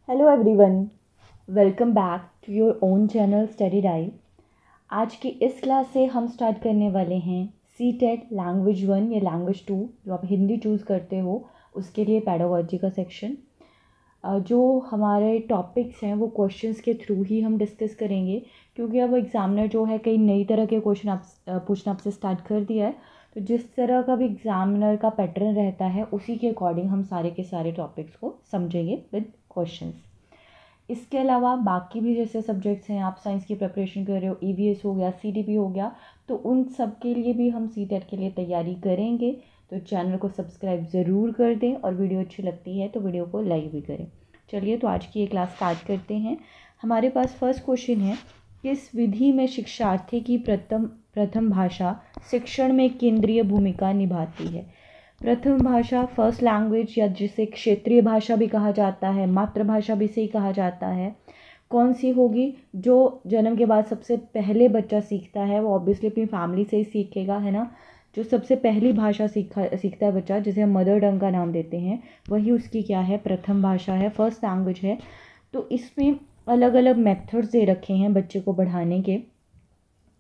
Hello everyone, welcome back to your own channel study dive. आज की इस class से हम स्टार्ट करने वाले हैं सी टेट लैंग्वेज 1 या लैंग्वेज 2 जो आप हिंदी चूज़ करते हो उसके लिए पेडागोजी का सेक्शन। जो हमारे टॉपिक्स हैं वो क्वेश्चंस के थ्रू ही हम डिस्कस करेंगे, क्योंकि अब एग्ज़ामिनर जो है कई नई तरह के क्वेश्चन पूछना आपसे स्टार्ट कर दिया है। तो जिस तरह का भी एग्ज़ामिनर का पैटर्न रहता है उसी के अकॉर्डिंग हम सारे के सारे टॉपिक्स को समझेंगे विद क्वेश्चंस। इसके अलावा बाकी भी जैसे सब्जेक्ट्स हैं, आप साइंस की प्रिपरेशन कर रहे हो, ईवीएस हो गया, सीटीपी हो गया, तो उन सब के लिए भी हम सीटेट के लिए तैयारी करेंगे। तो चैनल को सब्सक्राइब ज़रूर कर दें और वीडियो अच्छी लगती है तो वीडियो को लाइक भी करें। चलिए तो आज की ये क्लास स्टार्ट करते हैं। हमारे पास फर्स्ट क्वेश्चन है, किस विधि में शिक्षार्थी की प्रथम भाषा शिक्षण में केंद्रीय भूमिका निभाती है। प्रथम भाषा फर्स्ट लैंग्वेज या जिसे क्षेत्रीय भाषा भी कहा जाता है, मातृभाषा भी से कहा जाता है, कौन सी होगी। जो जन्म के बाद सबसे पहले बच्चा सीखता है वो ऑब्वियसली अपनी फैमिली से ही सीखेगा, है ना। जो सबसे पहली भाषा सीखता है बच्चा, जिसे हम मदर टंग का नाम देते हैं, वही उसकी क्या है, प्रथम भाषा है, फर्स्ट लैंग्वेज है। तो इसमें अलग अलग मेथड्स दे रखे हैं बच्चे को बढ़ाने के।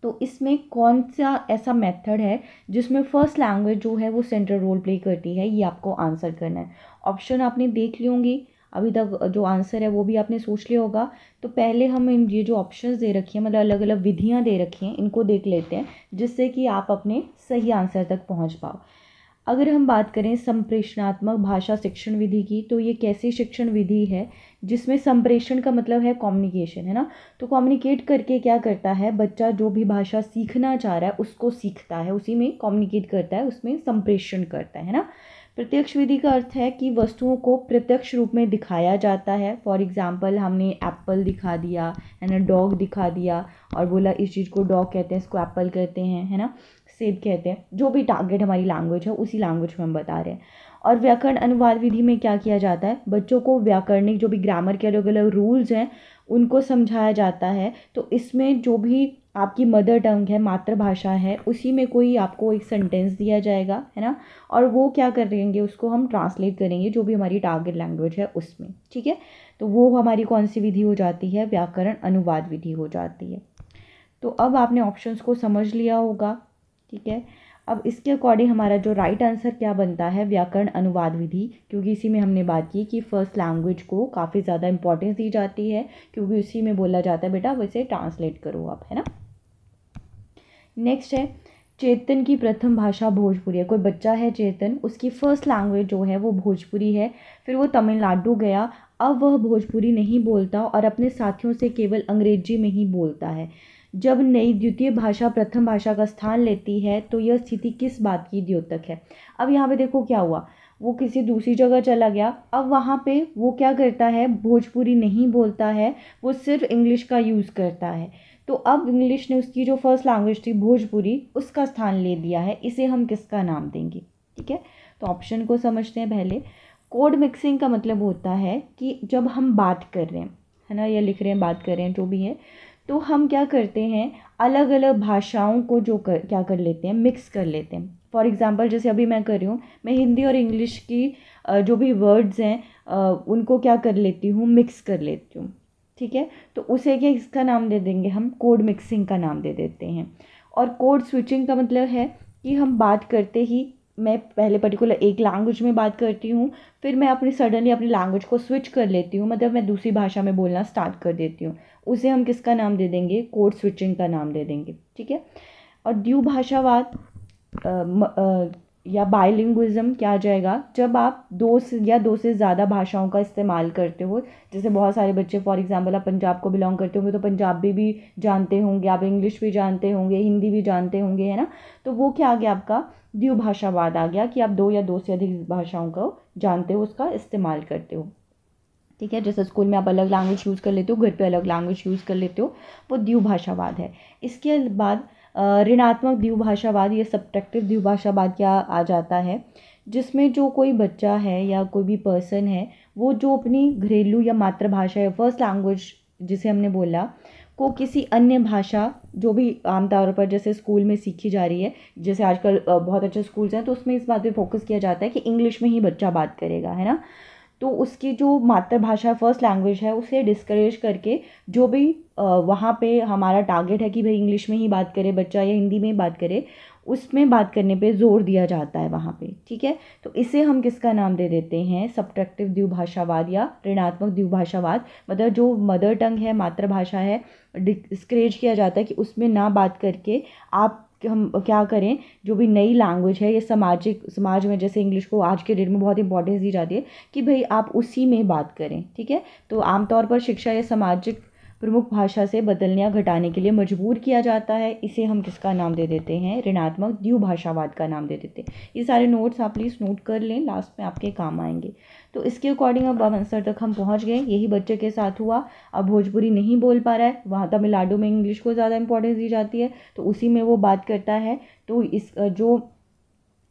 तो इसमें कौन सा ऐसा मेथड है जिसमें फ़र्स्ट लैंग्वेज जो है वो सेंट्रल रोल प्ले करती है, ये आपको आंसर करना है। ऑप्शन आपने देख ली होंगी, अभी तक जो आंसर है वो भी आपने सोच लिया होगा। तो पहले हम ये जो ऑप्शंस दे रखी हैं, मतलब अलग अलग विधियां दे रखी हैं, इनको देख लेते हैं जिससे कि आप अपने सही आंसर तक पहुंच पाओ। अगर हम बात करें संप्रेषणात्मक भाषा शिक्षण विधि की, तो ये कैसी शिक्षण विधि है जिसमें संप्रेषण का मतलब है कम्युनिकेशन, है ना। तो कम्युनिकेट करके क्या करता है बच्चा, जो भी भाषा सीखना चाह रहा है उसको सीखता है, उसी में कम्युनिकेट करता है, उसमें संप्रेषण करता है ना। प्रत्यक्ष विधि का अर्थ है कि वस्तुओं को प्रत्यक्ष रूप में दिखाया जाता है। फॉर एग्जाम्पल हमने एप्पल दिखा दिया, है ना, डॉग दिखा दिया और बोला इस चीज़ को डॉग कहते हैं, इसको एप्पल कहते हैं, है ना, सेब कहते हैं। जो भी टारगेट हमारी लैंग्वेज है उसी लैंग्वेज में हम बता रहे हैं। और व्याकरण अनुवाद विधि में क्या किया जाता है, बच्चों को व्याकरणिक जो भी ग्रामर के अलग अलग रूल्स हैं उनको समझाया जाता है। तो इसमें जो भी आपकी मदर टंग है, मातृभाषा है, उसी में कोई आपको एक सेंटेंस दिया जाएगा, है ना, और वो क्या करेंगे, उसको हम ट्रांसलेट करेंगे जो भी हमारी टारगेट लैंग्वेज है उसमें। ठीक है, तो वो हमारी कौन सी विधि हो जाती है, व्याकरण अनुवाद विधि हो जाती है। तो अब आपने ऑप्शंस को समझ लिया होगा, ठीक है। अब इसके अकॉर्डिंग हमारा जो राइट आंसर क्या बनता है, व्याकरण अनुवाद विधि, क्योंकि इसी में हमने बात की कि फर्स्ट लैंग्वेज को काफ़ी ज़्यादा इंपॉर्टेंस दी जाती है, क्योंकि उसी में बोला जाता है बेटा वैसे ट्रांसलेट करो आप, है ना। नेक्स्ट है, चेतन की प्रथम भाषा भोजपुरी है। कोई बच्चा है चेतन, उसकी फर्स्ट लैंग्वेज जो है वो भोजपुरी है, फिर वो तमिलनाडु गया, अब वह भोजपुरी नहीं बोलता और अपने साथियों से केवल अंग्रेजी में ही बोलता है। जब नई द्वितीय भाषा प्रथम भाषा का स्थान लेती है तो यह स्थिति किस बात की द्योतक है। अब यहाँ पे देखो क्या हुआ, वो किसी दूसरी जगह चला गया, अब वहाँ पे वो क्या करता है, भोजपुरी नहीं बोलता है, वो सिर्फ इंग्लिश का यूज़ करता है। तो अब इंग्लिश ने उसकी जो फर्स्ट लैंग्वेज थी भोजपुरी, उसका स्थान ले दिया है, इसे हम किसका नाम देंगे। ठीक है, तो ऑप्शन को समझते हैं पहले। कोड मिक्सिंग का मतलब होता है कि जब हम बात कर रहे हैं, है ना, या लिख रहे हैं, बात कर रहे हैं, जो भी है, तो हम क्या करते हैं, अलग अलग भाषाओं को क्या कर लेते हैं, मिक्स कर लेते हैं। फॉर एग्जांपल जैसे अभी मैं कर रही हूँ, मैं हिंदी और इंग्लिश की जो भी वर्ड्स हैं उनको क्या कर लेती हूँ, मिक्स कर लेती हूँ। ठीक है, तो उसे क्या, इसका नाम दे देंगे हम, कोड मिक्सिंग का नाम दे देते हैं। और कोड स्विचिंग का मतलब है कि हम बात करते ही, मैं पहले पर्टिकुलर एक लैंग्वेज में बात करती हूँ, फिर मैं सडनली अपनी लैंग्वेज को स्विच कर लेती हूँ, मतलब मैं दूसरी भाषा में बोलना स्टार्ट कर देती हूँ, उसे हम किसका नाम दे देंगे, कोड स्विचिंग का नाम दे देंगे। ठीक है, और द्विभाषावाद या बाइलिंगुइज्म क्या आ जाएगा, जब आप दो से ज़्यादा भाषाओं का इस्तेमाल करते हो। जैसे बहुत सारे बच्चे, फॉर एग्जांपल आप पंजाब को बिलोंग करते होंगे तो पंजाबी भी जानते होंगे, आप इंग्लिश भी जानते होंगे, हिंदी भी जानते होंगे, है ना। तो वो क्या आ गया, आपका द्विभाषावाद आ गया कि आप दो से अधिक भाषाओं को जानते हो, उसका इस्तेमाल करते हो। ठीक है, जैसे स्कूल में आप अलग लैंग्वेज यूज़ कर लेते हो, घर पे अलग लैंग्वेज यूज़ कर लेते हो, वो द्विभाषावाद है। इसके बाद ऋणात्मक द्विभाषावाद या सब्ट्रैक्टिव द्विभाषावाद क्या आ जाता है, जिसमें जो कोई बच्चा है या कोई भी पर्सन है, वो जो अपनी घरेलू या मातृभाषा या फर्स्ट लैंग्वेज जिसे हमने बोला को किसी अन्य भाषा, जो भी आमतौर पर जैसे स्कूल में सीखी जा रही है, जैसे आजकल बहुत अच्छे स्कूल्स हैं तो उसमें इस बात पे फोकस किया जाता है कि इंग्लिश में ही बच्चा बात करेगा, है ना। तो उसकी जो मातृभाषा फर्स्ट लैंग्वेज है उसे डिस्करेज करके जो भी वहाँ पे हमारा टारगेट है कि भाई इंग्लिश में ही बात करे बच्चा या हिंदी में ही बात करे, उसमें बात करने पे जोर दिया जाता है वहाँ पे। ठीक है, तो इसे हम किसका नाम दे देते हैं, सब्ट्रैक्टिव द्विभाषावाद या ऋणात्मक द्विभाषावाद। मतलब जो मदर टंग है, मातृभाषा है, डिस्करेज किया जाता है कि उसमें ना बात करके आप हम क्या करें, जो भी नई लैंग्वेज है, ये समाज में जैसे इंग्लिश को आज के डेट में बहुत इंपॉर्टेंस दी जाती है कि भाई आप उसी में बात करें। ठीक है, तो आमतौर पर शिक्षा या सामाजिक प्रमुख भाषा से बदलने या घटाने के लिए मजबूर किया जाता है। इसे हम किसका नाम दे देते हैं, ऋणात्मक द्विभाषावाद का नाम दे देते हैं। ये सारे नोट्स आप प्लीज़ नोट कर लें, लास्ट में आपके काम आएंगे। तो इसके अकॉर्डिंग अब आंसर तक हम पहुंच गए। यही बच्चे के साथ हुआ। अब भोजपुरी नहीं बोल पा रहा है, वहाँ तमिलनाडु में इंग्लिश को ज़्यादा इंपॉर्टेंस दी जाती है, तो उसी में वो बात करता है। तो इस जो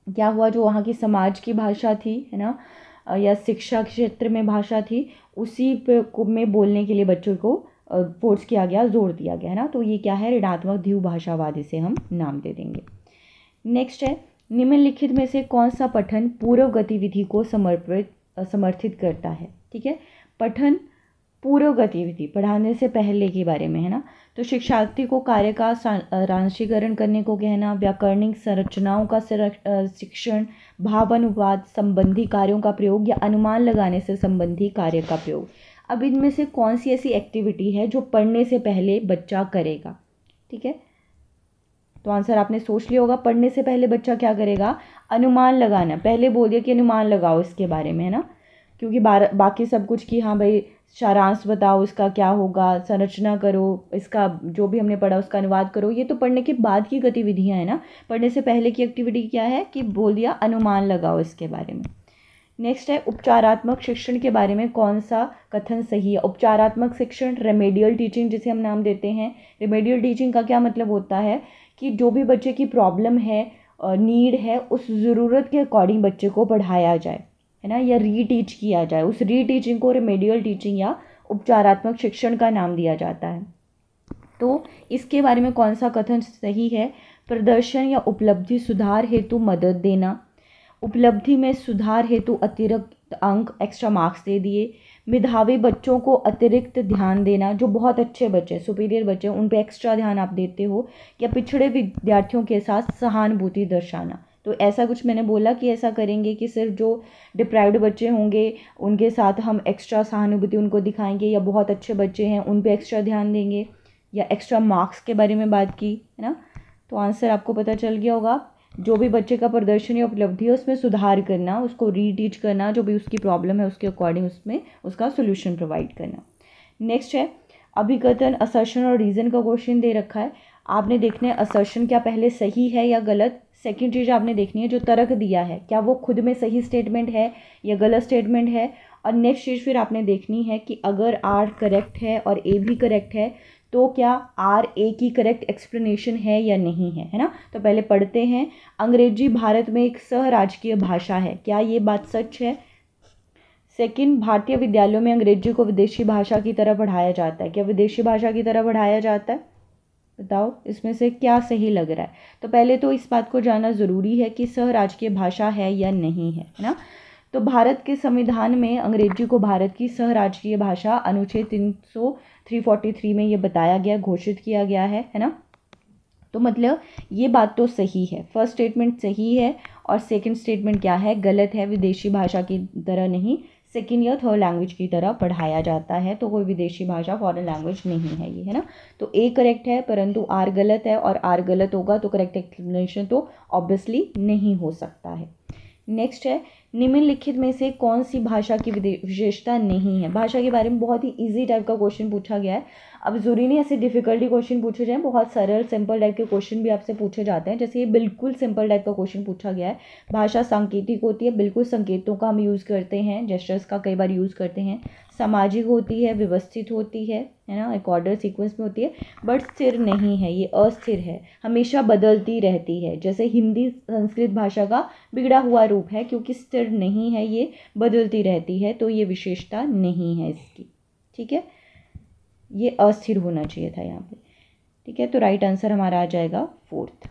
क्या हुआ, जो वहाँ की समाज की भाषा थी, है ना, या शिक्षा क्षेत्र में भाषा थी, उसी पे में बोलने के लिए बच्चों को फोर्स किया गया, जोर दिया गया, है ना। तो ये क्या है, ऋणात्मक द्विभाषावाद, इसे हम नाम दे देंगे। नेक्स्ट है, निम्नलिखित में से कौन सा पठन पूर्व गतिविधि को समर्थित करता है। ठीक है, पठन पूर्व गतिविधि, पढ़ाने से पहले के बारे में, है ना। तो शिक्षार्थी को कार्य का रांशीकरण करने को कहना, व्याकरणिक संरचनाओं का शिक्षण, भावानुवाद संबंधी कार्यों का प्रयोग या अनुमान लगाने से संबंधी कार्य का प्रयोग। अब इनमें से कौन सी ऐसी एक्टिविटी है जो पढ़ने से पहले बच्चा करेगा। ठीक है, तो आंसर आपने सोच लिया होगा। पढ़ने से पहले बच्चा क्या करेगा, अनुमान लगाना। पहले बोल दिया कि अनुमान लगाओ इसके बारे में, है ना, क्योंकि बाकी सब कुछ कि हाँ भाई सारांश बताओ, इसका क्या होगा, संरचना करो, इसका जो भी हमने पढ़ा उसका अनुवाद करो, ये तो पढ़ने के बाद की गतिविधियाँ हैं ना। पढ़ने से पहले की एक्टिविटी क्या है कि बोल दिया अनुमान लगाओ इसके बारे में। नेक्स्ट है, उपचारात्मक शिक्षण के बारे में कौन सा कथन सही है। उपचारात्मक शिक्षण, रेमेडियल टीचिंग जिसे हम नाम देते हैं। रेमेडियल टीचिंग का क्या मतलब होता है कि जो भी बच्चे की प्रॉब्लम है, नीड है, उस ज़रूरत के अकॉर्डिंग बच्चे को पढ़ाया जाए, है ना, या रीटीच किया जाए। उस रीटीचिंग को रेमेडियल टीचिंग या उपचारात्मक शिक्षण का नाम दिया जाता है। तो इसके बारे में कौन सा कथन सही है, प्रदर्शन या उपलब्धि सुधार हेतु मदद देना, उपलब्धि में सुधार हेतु अतिरिक्त अंक, एक्स्ट्रा मार्क्स दे दिए, मेधावी बच्चों को अतिरिक्त ध्यान देना, जो बहुत अच्छे बच्चे, सुपीरियर बच्चे, उन पे एक्स्ट्रा ध्यान आप देते हो, या पिछड़े विद्यार्थियों के साथ सहानुभूति दर्शाना। तो ऐसा कुछ मैंने बोला कि ऐसा करेंगे कि सिर्फ जो डिप्राइव्ड बच्चे होंगे उनके साथ हम एक्स्ट्रा सहानुभूति उनको दिखाएंगे, या बहुत अच्छे बच्चे हैं उन पे एक्स्ट्रा ध्यान देंगे, या एक्स्ट्रा मार्क्स के बारे में बात की, है ना। तो आंसर आपको पता चल गया होगा। जो भी बच्चे का प्रदर्शन या उपलब्धि है उसमें सुधार करना, उसको रीटीच करना, जो भी उसकी प्रॉब्लम है उसके अकॉर्डिंग उसमें उसका सोल्यूशन प्रोवाइड करना। नेक्स्ट है, अभिकथन, असर्शन और रीज़न का क्वेश्चन दे रखा है। आपने देखना है असर्शन क्या पहले सही है या गलत। सेकंड चीज़ आपने देखनी है जो तर्क दिया है, क्या वो खुद में सही स्टेटमेंट है या गलत स्टेटमेंट है। और नेक्स्ट चीज़ फिर आपने देखनी है कि अगर आर करेक्ट है और ए भी करेक्ट है तो क्या आर ए की करेक्ट एक्सप्लेनेशन है या नहीं है, है ना। तो पहले पढ़ते हैं, अंग्रेजी भारत में एक सहराजकीय भाषा है, क्या ये बात सच है। सेकंड, भारतीय विद्यालयों में अंग्रेजी को विदेशी भाषा की तरह पढ़ाया जाता है, क्या विदेशी भाषा की तरह पढ़ाया जाता है, बताओ इसमें से क्या सही लग रहा है। तो पहले तो इस बात को जानना ज़रूरी है कि सहराजकीय भाषा है या नहीं है ना। तो भारत के संविधान में अंग्रेजी को भारत की सहराजकीय भाषा अनुच्छेद 343 में ये बताया गया, घोषित किया गया है ना। तो मतलब ये बात तो सही है, फर्स्ट स्टेटमेंट सही है और सेकंड स्टेटमेंट क्या है, गलत है। विदेशी भाषा की तरह नहीं, सेकंड या थर्ड लैंग्वेज की तरह पढ़ाया जाता है, तो कोई विदेशी भाषा फॉरेन लैंग्वेज नहीं है ये, है ना। तो ए करेक्ट है परंतु आर गलत है, और आर गलत होगा तो करेक्ट एक्सप्लेनेशन तो ऑब्वियसली नहीं हो सकता है। नेक्स्ट है, निम्नलिखित में से कौन सी भाषा की विशेषता नहीं है। भाषा के बारे में बहुत ही इजी टाइप का क्वेश्चन पूछा गया है। अब जरूरी नहीं ऐसे डिफिकल्टी क्वेश्चन पूछे जाएं, बहुत सरल सिंपल टाइप के क्वेश्चन भी आपसे पूछे जाते हैं। जैसे ये बिल्कुल सिंपल टाइप का क्वेश्चन पूछा गया है, भाषा सांकेतिक होती है, बिल्कुल संकेतों का हम यूज़ करते हैं, जेस्चर्स का कई बार यूज़ करते हैं। सामाजिक होती है, व्यवस्थित होती है ना, एक ऑर्डर सीक्वेंस में होती है, बट स्थिर नहीं है, ये अस्थिर है, हमेशा बदलती रहती है। जैसे हिंदी संस्कृत भाषा का बिगड़ा हुआ रूप है, क्योंकि स्थिर नहीं है, ये बदलती रहती है, तो ये विशेषता नहीं है इसकी। ठीक है, ये अस्थिर होना चाहिए था यहाँ पे। ठीक है, तो राइट आंसर हमारा आ जाएगा फोर्थ।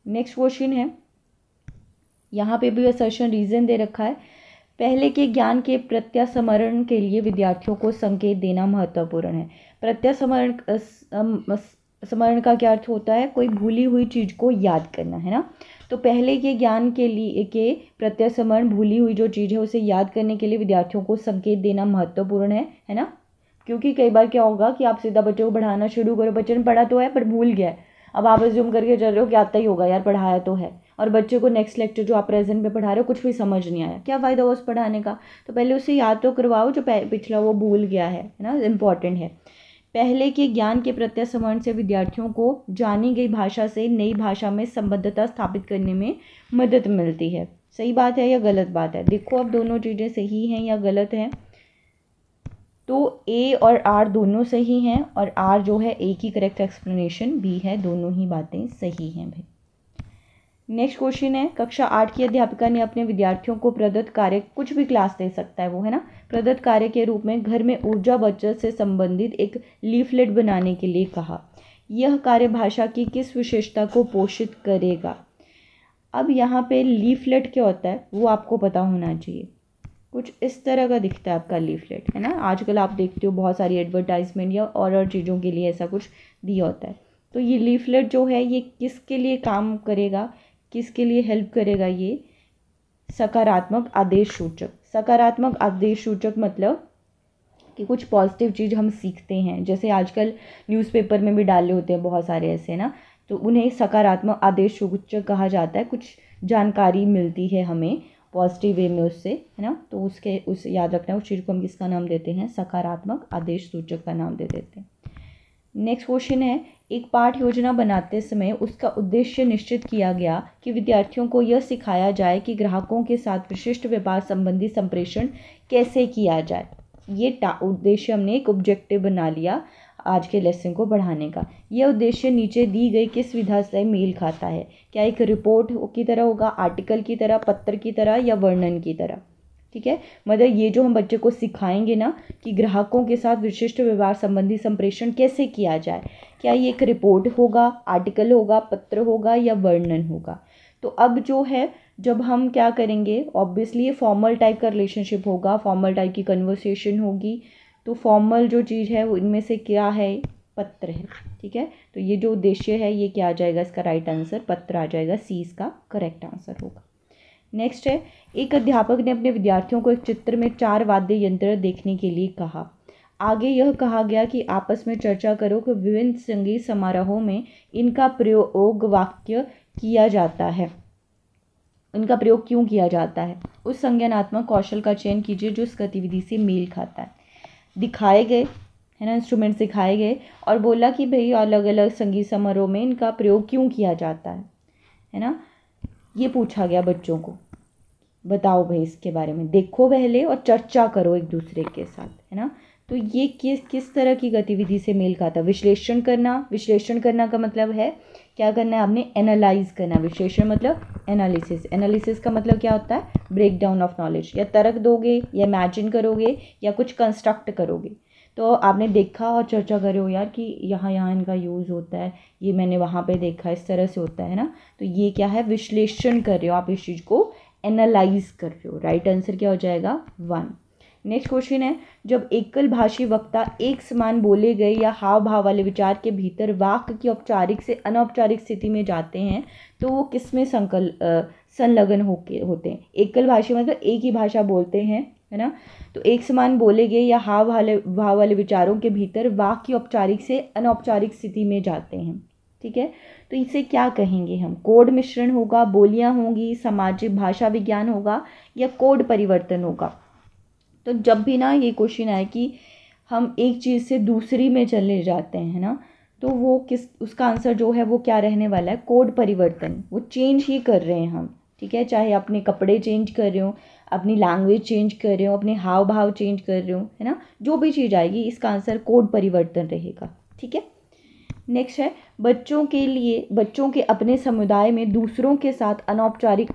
नेक्स्ट क्वेश्चन है, यहाँ पे भी असर्शन रीजन दे रखा है। पहले के ज्ञान के प्रत्यास्मरण के लिए विद्यार्थियों को संकेत देना महत्वपूर्ण है। स्मरण का क्या अर्थ होता है? कोई भूली हुई चीज़ को याद करना, है ना। तो पहले के ज्ञान के लिए के प्रत्यास्मरण, भूली हुई जो चीज़ है उसे याद करने के लिए विद्यार्थियों को संकेत देना महत्वपूर्ण है ना। क्योंकि कई बार क्या होगा कि आप सीधा बच्चों को पढ़ाना शुरू करो, बच्चे ने पढ़ा तो है पर भूल गया है, अब आप अज्यूम करके चल रहे हो कि आता ही होगा यार, पढ़ाया तो है, और बच्चे को नेक्स्ट लेक्चर जो आप प्रेजेंट में पढ़ा रहे हो कुछ भी समझ नहीं आया, क्या फ़ायदा उस पढ़ाने का। तो पहले उसे याद तो करवाओ जो पिछला वो भूल गया है ना, इम्पॉर्टेंट है। पहले के ज्ञान के प्रत्यास्मरण से विद्यार्थियों को जानी गई भाषा से नई भाषा में संबद्धता स्थापित करने में मदद मिलती है। सही बात है या गलत बात है? देखो अब दोनों चीज़ें सही हैं या गलत हैं। तो ए और आर दोनों सही हैं, और आर जो है ए की करेक्ट एक्सप्लेनेशन बी है, दोनों ही बातें सही हैं भाई। नेक्स्ट क्वेश्चन है, कक्षा 8 की अध्यापिका ने अपने विद्यार्थियों को प्रदत्त कार्य, कुछ भी क्लास दे सकता है वो, है ना, प्रदत्त कार्य के रूप में घर में ऊर्जा बचत से संबंधित एक लीफलेट बनाने के लिए कहा। यह कार्य भाषा की किस विशेषता को पोषित करेगा? अब यहाँ पे लीफलेट क्या होता है वो आपको पता होना चाहिए। कुछ इस तरह का दिखता है आपका लीफलेट, है ना। आजकल आप देखते हो बहुत सारी एडवर्टाइजमेंट या और चीज़ों के लिए ऐसा कुछ दिया होता है। तो ये लीफलेट जो है ये किसके लिए काम करेगा, किसके लिए हेल्प करेगा? ये सकारात्मक आदेश सूचक। सकारात्मक आदेश सूचक मतलब कि कुछ पॉजिटिव चीज़ हम सीखते हैं, जैसे आजकल न्यूज़पेपर में भी डाले होते हैं बहुत सारे ऐसे ना, तो उन्हें सकारात्मक आदेश सूचक कहा जाता है। कुछ जानकारी मिलती है हमें पॉजिटिव वे में उससे, है ना, तो उस याद रखना है उस चीज़ को हम किसका नाम देते हैं? सकारात्मक आदेश सूचक का नाम दे देते हैं। नेक्स्ट क्वेश्चन है, एक पाठ योजना बनाते समय उसका उद्देश्य निश्चित किया गया कि विद्यार्थियों को यह सिखाया जाए कि ग्राहकों के साथ विशिष्ट व्यापार संबंधी संप्रेषण कैसे किया जाए। ये उद्देश्य हमने एक ऑब्जेक्टिव बना लिया आज के लेसन को बढ़ाने का। यह उद्देश्य नीचे दी गई किस विधा से मेल खाता है? क्या एक रिपोर्ट की तरह होगा, आर्टिकल की तरह, पत्र की तरह, या वर्णन की तरह? ठीक है, मतलब ये जो हम बच्चे को सिखाएंगे ना कि ग्राहकों के साथ विशिष्ट व्यवहार संबंधी संप्रेषण कैसे किया जाए, क्या ये एक रिपोर्ट होगा, आर्टिकल होगा, पत्र होगा, या वर्णन होगा? तो अब जो है जब हम क्या करेंगे, ऑब्वियसली ये फॉर्मल टाइप का रिलेशनशिप होगा, फॉर्मल टाइप की कन्वर्सेशन होगी। तो फॉर्मल जो चीज़ है वो इनमें से क्या है? पत्र है। ठीक है, तो ये जो उद्देश्य है ये क्या आ जाएगा? इसका राइट आंसर पत्र आ जाएगा, सी इसका करेक्ट आंसर होगा। नेक्स्ट है, एक अध्यापक ने अपने विद्यार्थियों को एक चित्र में 4 वाद्य यंत्र देखने के लिए कहा। आगे यह कहा गया कि आपस में चर्चा करो कि विभिन्न संगीत समारोहों में इनका प्रयोग वाक्य किया जाता है, इनका प्रयोग क्यों किया जाता है? उस संज्ञानात्मक कौशल का चयन कीजिए जो इस गतिविधि से मेल खाता है। दिखाए गए, है ना, इंस्ट्रूमेंट दिखाए गए और बोला कि भाई अलग अलग संगीत समारोह में इनका प्रयोग क्यों किया जाता है ना। ये पूछा गया बच्चों को, बताओ भाई इसके बारे में, देखो पहले और चर्चा करो एक दूसरे के साथ, है ना। तो ये किस तरह की गतिविधि से मेल खाता? विश्लेषण करना। विश्लेषण करना का मतलब है क्या करना है आपने? एनालाइज करना। विश्लेषण मतलब एनालिसिस। एनालिसिस का मतलब क्या होता है? Break down of knowledge. या तर्क दोगे, या इमेजिन करोगे, या कुछ कंस्ट्रक्ट करोगे। तो आपने देखा और चर्चा करो यार कि यहाँ इनका यूज़ होता है, ये मैंने वहाँ पे देखा, इस तरह से होता है ना। तो ये क्या है? विश्लेषण कर रहे हो आप, इस चीज़ को एनालाइज कर रहे हो। राइट आंसर क्या हो जाएगा? 1। नेक्स्ट क्वेश्चन है, जब एकल भाषी वक्ता एक समान बोले गए या हाव भाव वाले विचार के भीतर वाक्य की औपचारिक से अनौपचारिक स्थिति में जाते हैं तो वो किसमें संलग्न होते हैं? एकल भाषी मतलब एक ही भाषा बोलते हैं, है ना। तो एक समान बोले गए या हाव भाव वाले विचारों के भीतर वाक्य की औपचारिक से अनौपचारिक स्थिति में जाते हैं। ठीक है, तो इसे क्या कहेंगे हम? कोड मिश्रण होगा, बोलियां होंगी, सामाजिक भाषा विज्ञान होगा, या कोड परिवर्तन होगा? तो जब भी ना ये क्वेश्चन आए कि हम एक चीज़ से दूसरी में चले जाते हैं ना, तो वो उसका आंसर जो है वो क्या रहने वाला है? कोड परिवर्तन। वो चेंज ही कर रहे हैं हम, ठीक है, चाहे अपने कपड़े चेंज कर रहे हो, अपनी लैंग्वेज चेंज कर रहे हो, अपने हाव भाव चेंज कर रहे हो, है ना, जो भी चीज़ आएगी इसका आंसर कोड परिवर्तन रहेगा। ठीक है, नेक्स्ट है, बच्चों के अपने समुदाय में दूसरों के साथ अनौपचारिक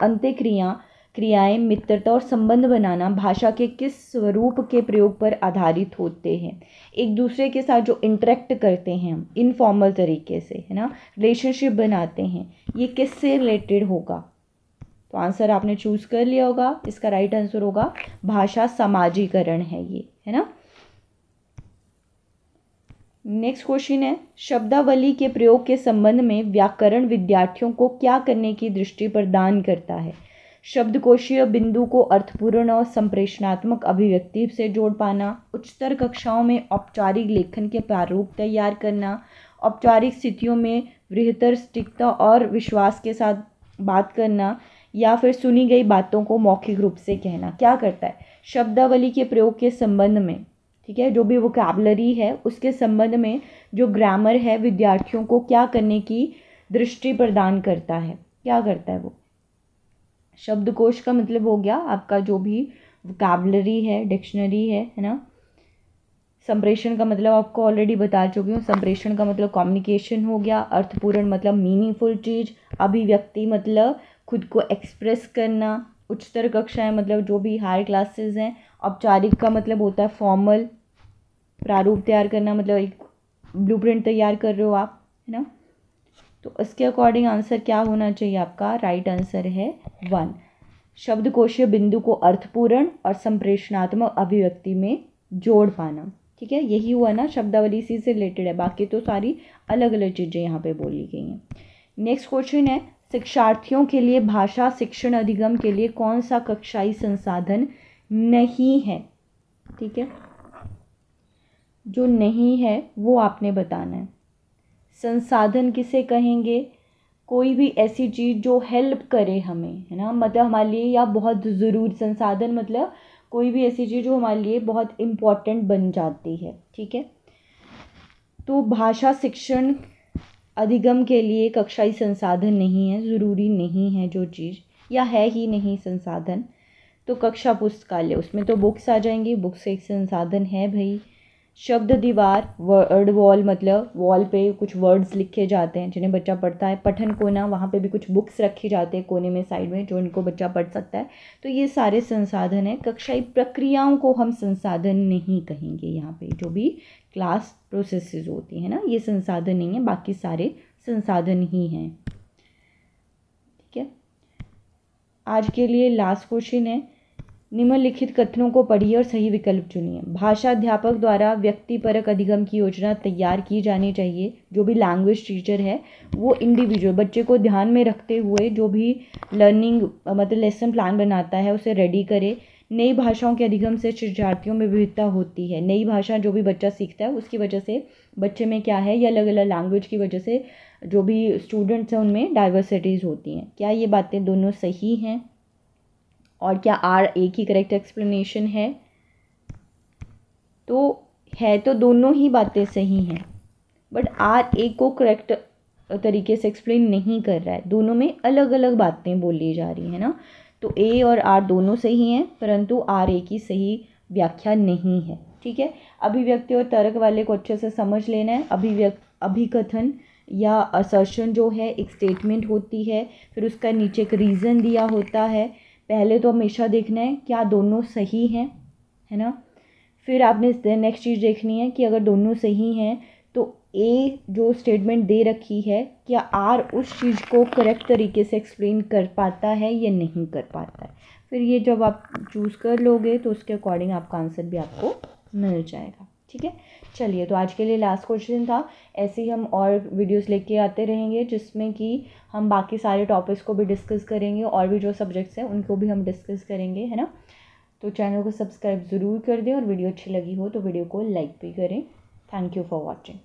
क्रियाएं, मित्रता और संबंध बनाना भाषा के किस स्वरूप के प्रयोग पर आधारित होते हैं? एक दूसरे के साथ जो इंटरेक्ट करते हैं हम इनफॉर्मल तरीके से, है ना, रिलेशनशिप बनाते हैं, ये किससे रिलेटेड होगा? तो आंसर आपने चूज़ कर लिया होगा, इसका राइट आंसर होगा भाषा समाजीकरण है ये, है ना। नेक्स्ट क्वेश्चन है, शब्दावली के प्रयोग के संबंध में व्याकरण विद्यार्थियों को क्या करने की दृष्टि प्रदान करता है। शब्दकोशीय बिंदु को अर्थपूर्ण और संप्रेषणात्मक अभिव्यक्ति से जोड़ पाना, उच्चतर कक्षाओं में औपचारिक लेखन के प्रारूप तैयार करना, औपचारिक स्थितियों में बृहत्तर सटीकता और विश्वास के साथ बात करना, या फिर सुनी गई बातों को मौखिक रूप से कहना। क्या करता है, शब्दावली के प्रयोग के संबंध में, ठीक है, जो भी वोकैबुलरी है उसके संबंध में जो ग्रामर है विद्यार्थियों को क्या करने की दृष्टि प्रदान करता है। क्या करता है वो, शब्दकोश का मतलब हो गया आपका जो भी वोकैबुलरी है, डिक्शनरी है ना। संप्रेषण का मतलब आपको ऑलरेडी बता चुकी हूँ, संप्रेषण का मतलब कम्युनिकेशन हो गया, अर्थपूर्ण मतलब मीनिंगफुल चीज़, अभिव्यक्ति मतलब खुद को एक्सप्रेस करना, उच्चतर कक्षाएं मतलब जो भी हायर क्लासेस हैं, औपचारिक का मतलब होता है फॉर्मल, प्रारूप तैयार करना मतलब एक ब्लूप्रिंट तैयार कर रहे हो आप, है ना। तो इसके अकॉर्डिंग आंसर क्या होना चाहिए आपका, राइट आंसर है 1, शब्दकोशीय बिंदु को अर्थपूर्ण और संप्रेषणात्मक अभिव्यक्ति में जोड़ पाना। ठीक है, यही हुआ ना, शब्दावली इसी से रिलेटेड है, बाकी तो सारी अलग अलग चीज़ें यहाँ पे बोली गई हैं। नेक्स्ट क्वेश्चन है, शिक्षार्थियों के लिए भाषा शिक्षण अधिगम के लिए कौन सा कक्षाई संसाधन नहीं है। ठीक है, जो नहीं है वो आपने बताना है। संसाधन किसे कहेंगे, कोई भी ऐसी चीज़ जो हेल्प करे हमें, है ना, मतलब हमारे लिए या बहुत ज़रूरी, संसाधन मतलब कोई भी ऐसी चीज़ जो हमारे लिए बहुत इम्पॉर्टेंट बन जाती है। ठीक है, तो भाषा शिक्षण अधिगम के लिए कक्षाई संसाधन नहीं है, ज़रूरी नहीं है जो चीज़, या है ही नहीं संसाधन, तो कक्षा पुस्तकालय, उसमें तो बुक्स आ जाएंगी, बुक्स एक संसाधन है भाई। शब्द दीवार, वर्ड वॉल मतलब वॉल पे कुछ वर्ड्स लिखे जाते हैं जिन्हें बच्चा पढ़ता है। पठन कोना, वहाँ पे भी कुछ बुक्स रखी जाते हैं कोने में साइड में जो इनको बच्चा पढ़ सकता है। तो ये सारे संसाधन हैं। कक्षाई प्रक्रियाओं को हम संसाधन नहीं कहेंगे, यहाँ पे जो भी क्लास प्रोसेसेस होती हैं ना, ये संसाधन नहीं है, बाकी सारे संसाधन ही हैं। ठीक है, आज के लिए लास्ट क्वेश्चन है, निम्नलिखित कथनों को पढ़िए और सही विकल्प चुनिए। भाषा अध्यापक द्वारा व्यक्तिपरक अधिगम की योजना तैयार की जानी चाहिए। जो भी लैंग्वेज टीचर है वो इंडिविजुअल बच्चे को ध्यान में रखते हुए जो भी लर्निंग मतलब लेसन प्लान बनाता है उसे रेडी करे। नई भाषाओं के अधिगम से शिक्षार्थियों में विविधता होती है। नई भाषा जो भी बच्चा सीखता है उसकी वजह से बच्चे में क्या है, या अलग अलग लैंग्वेज की वजह से जो भी स्टूडेंट्स हैं उनमें डाइवर्सिटीज़ होती हैं। क्या ये बातें दोनों सही हैं? और क्या आर एक ही करेक्ट एक्सप्लेनेशन है? तो है तो दोनों ही बातें सही हैं, बट आर एक को करेक्ट तरीके से एक्सप्लेन नहीं कर रहा है, दोनों में अलग अलग बातें बोली जा रही है ना। तो ए और आर दोनों सही हैं, परंतु आर ए की सही व्याख्या नहीं है। ठीक है, अभिव्यक्ति और तर्क वाले को अच्छे से समझ लेना है। अभिकथन या असर्शन जो है एक स्टेटमेंट होती है, फिर उसका नीचे एक रीज़न दिया होता है। पहले तो हमेशा देखना है क्या दोनों सही हैं, है ना। फिर आपने नेक्स्ट चीज़ देखनी है कि अगर दोनों सही हैं तो ए जो स्टेटमेंट दे रखी है क्या आर उस चीज़ को करेक्ट तरीके से एक्सप्लेन कर पाता है या नहीं कर पाता है। फिर ये जब आप चूज़ कर लोगे तो उसके अकॉर्डिंग आपका आंसर भी आपको मिल जाएगा। ठीक है, चलिए, तो आज के लिए लास्ट क्वेश्चन था। ऐसे ही हम और वीडियोस लेके आते रहेंगे जिसमें कि हम बाकी सारे टॉपिक्स को भी डिस्कस करेंगे और भी जो सब्जेक्ट्स हैं उनको भी हम डिस्कस करेंगे, है ना। तो चैनल को सब्सक्राइब ज़रूर कर दें और वीडियो अच्छी लगी हो तो वीडियो को लाइक भी करें। Thank you for watching.